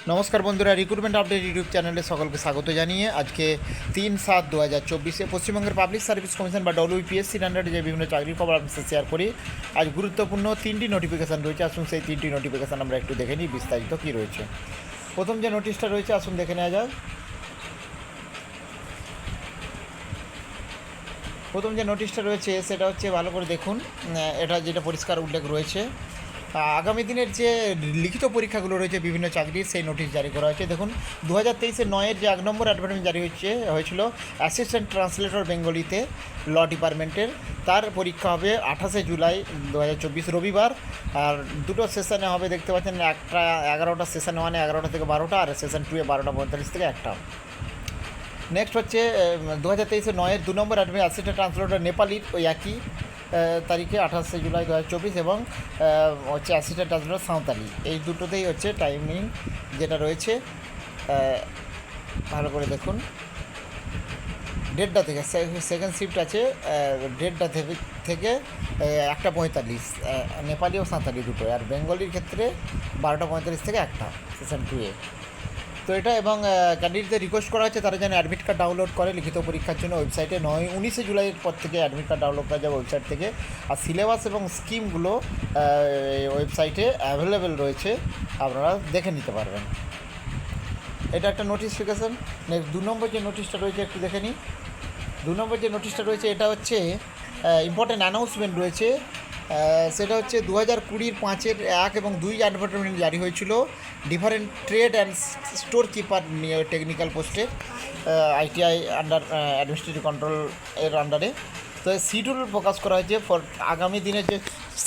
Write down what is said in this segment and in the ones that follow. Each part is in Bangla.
নমস্কার বন্ধুরা, রিক্রুটমেন্ট আপডেট ইউটিউব চ্যানেলে সকলকে স্বাগত জানিয়ে আজকে 3/7/2024 পশ্চিমবঙ্গের পাবলিক সার্ভিস কমিশন বা ডব্লিউপিএসসির আন্ডারে যে বিভিন্ন চাকরির খবর আপনার সাথে শেয়ার করি। আজ গুরুত্বপূর্ণ 3টি নোটিফিকেশান রয়েছে। আসুন সেই 3টি নোটিফিকেশান আমরা একটু দেখে নিই বিস্তারিত কী রয়েছে। প্রথম যে নোটিশটা রয়েছে আসুন দেখে নেওয়া যাক। প্রথম যে নোটিশটা রয়েছে সেটা হচ্ছে, ভালো করে দেখুন, এটা যেটা পরিষ্কার উল্লেখ রয়েছে, আগামী দিনের যে লিখিত পরীক্ষাগুলো রয়েছে বিভিন্ন চাকরির, সেই নোটিশ জারি করা হয়েছে। দেখুন, 2023-9 যে 1 নম্বর অ্যাডভার্টাইজমেন্ট জারি হয়েছিল অ্যাসিস্ট্যান্ট ট্রান্সলেটর বেঙ্গলিতে ল ডিপার্টমেন্টের, তার পরীক্ষা হবে 28 জুলাই 2024 রবিবার। আর দুটো সেশনে হবে, দেখতে পাচ্ছেন, একটা 11টা সেশন 1 11টা থেকে 12টা, আর সেশন 2 12:45 থেকে 1টা। নেক্সট হচ্ছে 2023-9 2 নম্বর অ্যাডমিট অ্যাসিস্ট্যান্ট ট্রান্সলেটর নেপালির ওই একই তারিখে 28 জুলাই 2024, এবং হচ্ছে অ্যাসিস্ট্যান্ট ট্রান্সলেটর সাঁওতালি। এই দুটোতেই হচ্ছে টাইমিং যেটা রয়েছে, ভালো করে দেখুন। ডেটটা থেকে সেকেন্ড শিফট আছে, ডেটটা থেকে 1:45, নেপালি ও সাঁওতালি দুটো, আর বেঙ্গলির ক্ষেত্রে 12:45 থেকে 1টা সেশন 2-এ। তো এটা, এবং ক্যান্ডিডেটদের রিকোয়েস্ট করা হচ্ছে তারা যেন অ্যাডমিট কার্ড ডাউনলোড করে লিখিত পরীক্ষার জন্য ওয়েবসাইটে 19 জুলাইয়ের পর থেকে অ্যাডমিট কার্ড ডাউনলোড করা যাবে ওয়েবসাইট থেকে। আর সিলেবাস এবং স্কিমগুলো ওয়েবসাইটে অ্যাভেলেবেল রয়েছে, আপনারা দেখে নিতে পারবেন। এটা একটা নোটিফিকেশান। নেক্সট 2 নম্বর যে নোটিশটা রয়েছে একটু দেখে নিই। 2 নম্বর যে নোটিশটা রয়েছে এটা হচ্ছে ইম্পর্টেন্ট অ্যানাউন্সমেন্ট রয়েছে। সেটা হচ্ছে 2020 5-এর 1 এবং 2 অ্যাডভার্টাইজমেন্ট জারি হয়েছিল different trade and store keeper নিয়ে টেকনিক্যাল পোস্টে, আইটিআই আন্ডার অ্যাডমিনিস্ট্রেটিভ কন্ট্রোল এর আন্ডারে। তো শিডিউল প্রকাশ করা হয়েছে ফর আগামী দিনের যে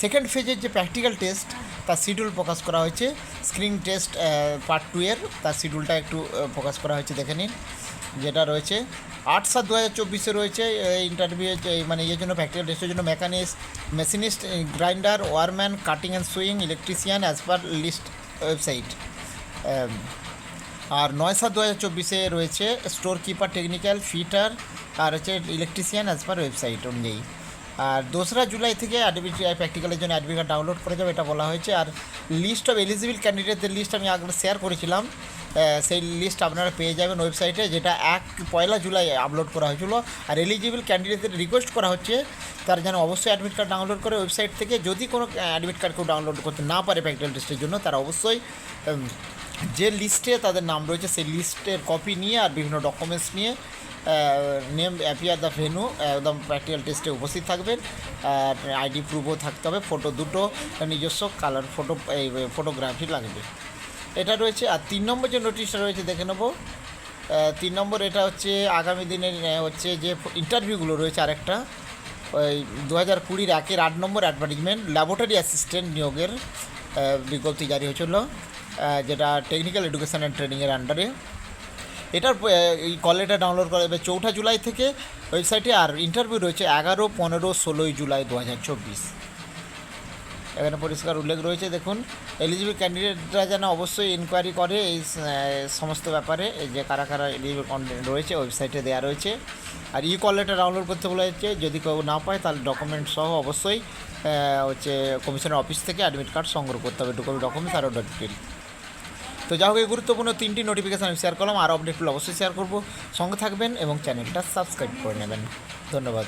সেকেন্ড ফেজের যে প্র্যাকটিক্যাল টেস্ট, তার শিডিউল প্রকাশ করা হয়েছে। স্ক্রিনিং টেস্ট পার্ট 2 এর তার শিডিউলটা একটু প্রকাশ করা হয়েছে, দেখে নিন। যেটা রয়েছে 8/7/2024 রয়েছে ইন্টারভিউ, মানে এর জন্য প্র্যাকটিক্যাল টেস্টের জন্য machinist, grinder, wireman, cutting and sewing, electrician as per list website. আর 9/7/2024 রয়েছে স্টোর কিপার, টেকনিক্যাল, ফিটার, আর হচ্ছে ইলেকট্রিশিয়ান অ্যাজ পার ওয়েবসাইট অনুযায়ী। আর 2রা জুলাই থেকে প্র্যাকটিক্যালের জন্য অ্যাডমিট কার্ড ডাউনলোড করা যাবে, এটা বলা হয়েছে। আর লিস্ট অফ এলিজিবল ক্যান্ডিডেটদের লিস্ট আমি আগে শেয়ার করেছিলাম, সেই লিস্ট আপনারা পেয়ে যাবেন ওয়েবসাইটে, যেটা 1 জুলাই আপলোড করা হয়েছিল। আর এলিজিবল ক্যান্ডিডেটদের রিকোয়েস্ট করা হচ্ছে তারা যেন অবশ্যই অ্যাডমিট কার্ড ডাউনলোড করে ওয়েবসাইট থেকে। যদি কোনো অ্যাডমিট কার্ড কেউ ডাউনলোড করতে না পারে প্র্যাকটিক্যাল টেস্টের জন্য, তারা অবশ্যই যে লিস্টে তাদের নাম রয়েছে সেই লিস্টের কপি নিয়ে আর বিভিন্ন ডকুমেন্টস নিয়ে নেম অ্যাপিয়ার দ্য ভেনু, একদম প্র্যাকটিক্যাল টেস্টে উপস্থিত থাকবেন। আর আইডি প্রুফও থাকতে হবে, ফটো দুটো নিজস্ব কালার ফটো, এই ফটোগ্রাফি লাগবে, এটা রয়েছে। আর 3 নম্বর যে নোটিশটা রয়েছে দেখে নেব। 3 নম্বর এটা হচ্ছে আগামী দিনের হচ্ছে যে ইন্টারভিউগুলো রয়েছে। আরেকটা ওই 2020-এর 1-এর 8 নম্বর অ্যাডভার্টাইজমেন্ট ল্যাবরেটরি অ্যাসিস্ট্যান্ট নিয়োগের বিজ্ঞপ্তি জারি হয়েছিল, যেটা টেকনিক্যাল এডুকেশন অ্যান্ড ট্রেনিংয়ের আন্ডারে। এটার এই কল লেটার ডাউনলোড করা যাবে 4 জুলাই থেকে ওয়েবসাইটে। আর ইন্টারভিউ রয়েছে 11, 15, 16 জুলাই 2024। এখানে পরিষ্কার উল্লেখ রয়েছে, দেখুন। এলিজিবল ক্যান্ডিডেটরা যেন অবশ্যই ইনকোয়ারি করে এই সমস্ত ব্যাপারে, যে কারা কারা এলিজিবল কন্টেন্ট রয়েছে ওয়েবসাইটে দেওয়া রয়েছে। আর কল লেটার ডাউনলোড করতে বলা হচ্ছে, যদি কেউ না পায় তাহলে ডকুমেন্ট সহ অবশ্যই হচ্ছে কমিশনের অফিস থেকে অ্যাডমিট কার্ড সংগ্রহ করতে হবে, 2 কপি ডকুমেন্টস আর ডিটেল। তো যা হোক, এই গুরুত্বপূর্ণ 3টি নোটিফিকেশান আমি শেয়ার করলাম, আর আপডেটগুলো অবশ্যই শেয়ার করব। সঙ্গে থাকবেন এবং চ্যানেলটা সাবস্ক্রাইব করে নেবেন। ধন্যবাদ।